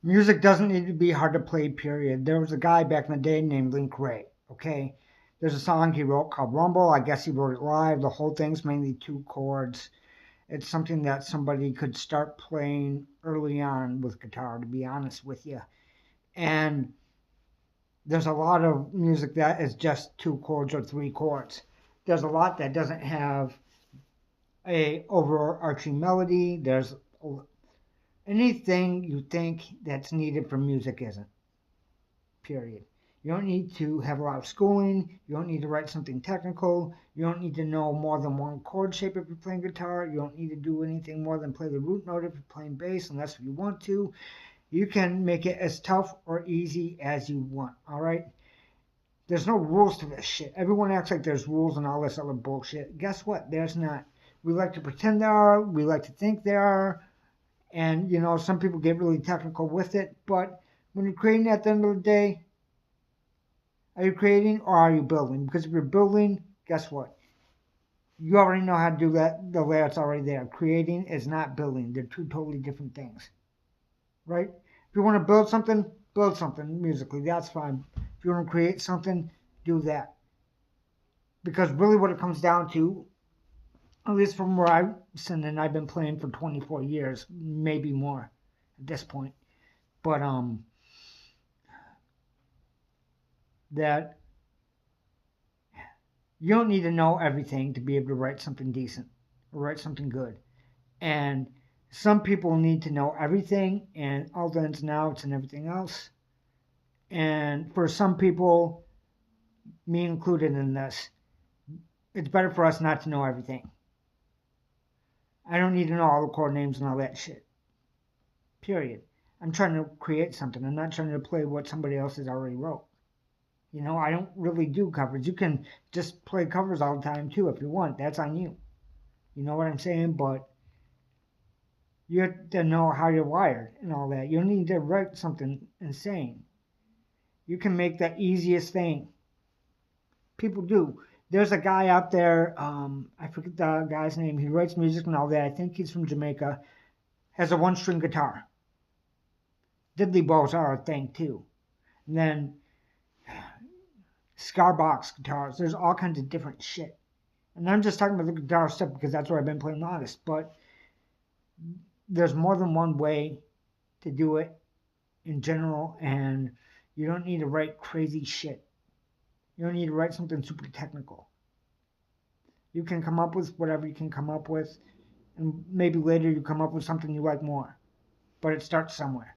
Music doesn't need to be hard to play, period. There was a guy back in the day named Link Ray, okay? There's a song he wrote called Rumble. I guess he wrote it live. The whole thing's mainly two chords. It's something that somebody could start playing early on with guitar, to be honest with you. And there's a lot of music that is just two chords or three chords. There's a lot that doesn't have a overarching melody. There's anything you think that's needed for music isn't. Period. You don't need to have a lot of schooling. You don't need to write something technical. You don't need to know more than one chord shape if you're playing guitar. You don't need to do anything more than play the root note if you're playing bass, unless you want to. You can make it as tough or easy as you want. All right. There's no rules to this shit. Everyone acts like there's rules and all this other bullshit. Guess what? There's not. We like to pretend there are. We like to think there are. And, some people get really technical with it. But when you're creating at the end of the day, are you creating or are you building? Because if you're building, guess what? You already know how to do that. The layout's already there. Creating is not building. They're two totally different things. Right? If you want to build something musically. That's fine. If you want to create something, do that. Because really what it comes down to, at least from where I'm sitting, and I've been playing for 24 years, maybe more at this point. But that you don't need to know everything to be able to write something decent or write something good. And some people need to know everything and all the ins and outs and everything else. And for some people, me included in this, it's better for us not to know everything. I don't need to know all the chord names and all that shit. Period. I'm trying to create something. I'm not trying to play what somebody else has already wrote. I don't really do covers. You can just play covers all the time too if you want. That's on you. You know what I'm saying? But you have to know how you're wired and all that. You don't need to write something insane. You can make the easiest thing. People do. There's a guy out there, I forget the guy's name. He writes music and all that. I think he's from Jamaica. Has a one-string guitar. Diddley bows are a thing too. And then Scarbox guitars. There's all kinds of different shit. And I'm just talking about the guitar stuff because that's where I've been playing longest. But there's more than one way to do it in general, and you don't need to write crazy shit. You don't need to write something super technical. You can come up with whatever you can come up with, and maybe later you come up with something you like more. But it starts somewhere.